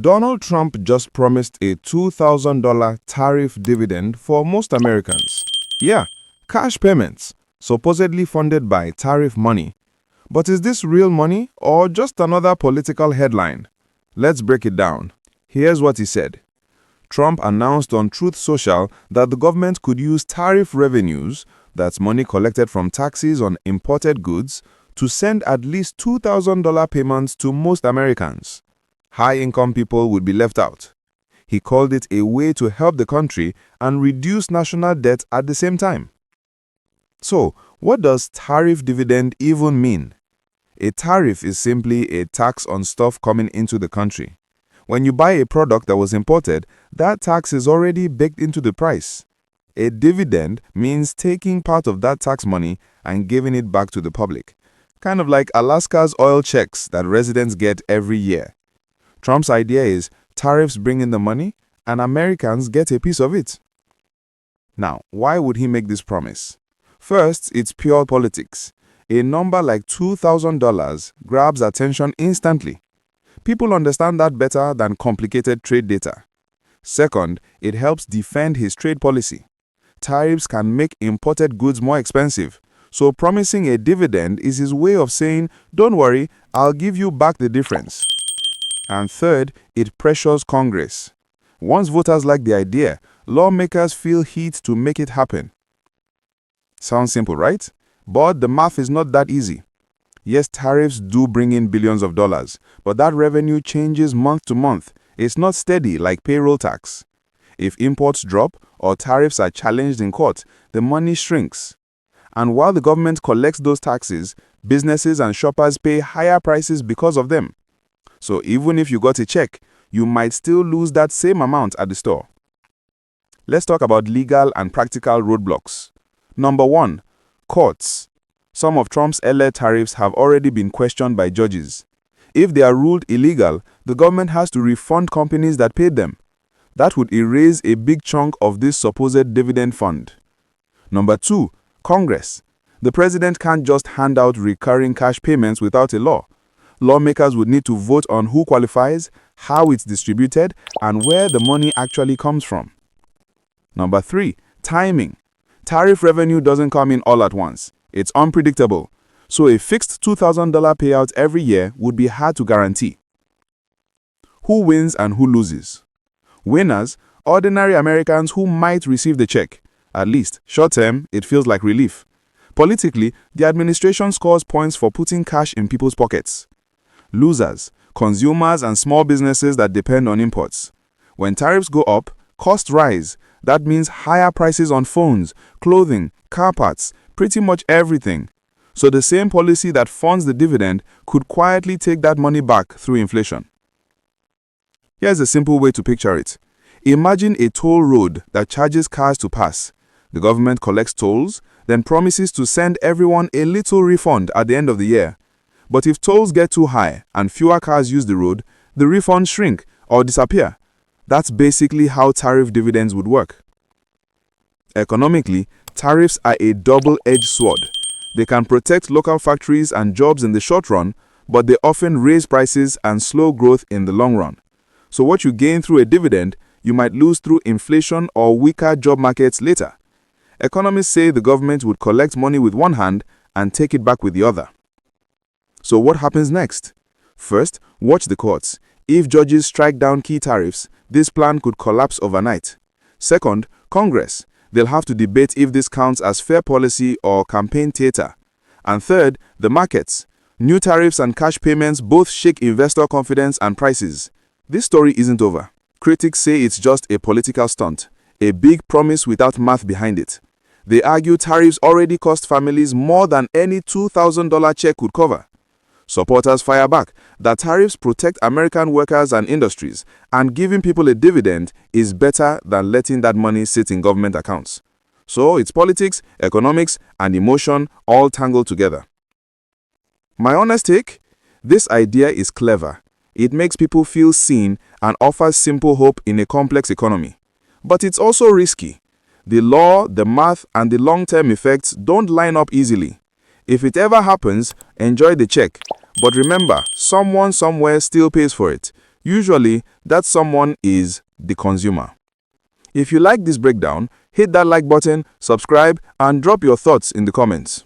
Donald Trump just promised a $2,000 tariff dividend for most Americans. Yeah, cash payments, supposedly funded by tariff money. But is this real money or just another political headline? Let's break it down. Here's what he said. Trump announced on Truth Social that the government could use tariff revenues, that's money collected from taxes on imported goods, to send at least $2,000 payments to most Americans. High-income people would be left out. He called it a way to help the country and reduce national debt at the same time. So, what does tariff dividend even mean? A tariff is simply a tax on stuff coming into the country. When you buy a product that was imported, that tax is already baked into the price. A dividend means taking part of that tax money and giving it back to the public. Kind of like Alaska's oil checks that residents get every year. Trump's idea is tariffs bring in the money and Americans get a piece of it. Now, why would he make this promise? First, it's pure politics. A number like $2,000 grabs attention instantly. People understand that better than complicated trade data. Second, it helps defend his trade policy. Tariffs can make imported goods more expensive, so promising a dividend is his way of saying, "Don't worry, I'll give you back the difference." And third, it pressures Congress. Once voters like the idea, lawmakers feel heat to make it happen. Sounds simple, right? But the math is not that easy. Yes, tariffs do bring in billions of dollars, but that revenue changes month to month. It's not steady like payroll tax. If imports drop or tariffs are challenged in court, the money shrinks. And while the government collects those taxes, businesses and shoppers pay higher prices because of them. So even if you got a check, you might still lose that same amount at the store. Let's talk about legal and practical roadblocks. Number 1, courts. Some of Trump's earlier tariffs have already been questioned by judges. If they are ruled illegal, the government has to refund companies that paid them. That would erase a big chunk of this supposed dividend fund. Number 2, Congress. The president can't just hand out recurring cash payments without a law. Lawmakers would need to vote on who qualifies, how it's distributed, and where the money actually comes from. Number 3, timing. Tariff revenue doesn't come in all at once. It's unpredictable. So a fixed $2,000 payout every year would be hard to guarantee. Who wins and who loses? Winners, ordinary Americans who might receive the check. At least, short-term, it feels like relief. Politically, the administration scores points for putting cash in people's pockets. Losers, consumers and small businesses that depend on imports. When tariffs go up, costs rise. That means higher prices on phones, clothing, car parts, pretty much everything. So the same policy that funds the dividend could quietly take that money back through inflation. Here's a simple way to picture it. Imagine a toll road that charges cars to pass. The government collects tolls, then promises to send everyone a little refund at the end of the year. But if tolls get too high and fewer cars use the road, the refunds shrink or disappear. That's basically how tariff dividends would work. Economically, tariffs are a double-edged sword. They can protect local factories and jobs in the short run, but they often raise prices and slow growth in the long run. So what you gain through a dividend, you might lose through inflation or weaker job markets later. Economists say the government would collect money with one hand and take it back with the other. So what happens next? First, watch the courts. If judges strike down key tariffs, this plan could collapse overnight. Second, Congress. They'll have to debate if this counts as fair policy or campaign theater. And third, the markets. New tariffs and cash payments both shake investor confidence and prices. This story isn't over. Critics say it's just a political stunt, a big promise without math behind it. They argue tariffs already cost families more than any $2,000 check could cover. Supporters fire back that tariffs protect American workers and industries, and giving people a dividend is better than letting that money sit in government accounts. So it's politics, economics, and emotion all tangled together. My honest take? This idea is clever. It makes people feel seen and offers simple hope in a complex economy. But it's also risky. The law, the math, and the long-term effects don't line up easily. If it ever happens, enjoy the check. But remember, someone somewhere still pays for it. Usually, that someone is the consumer. If you like this breakdown, hit that like button, subscribe, and drop your thoughts in the comments.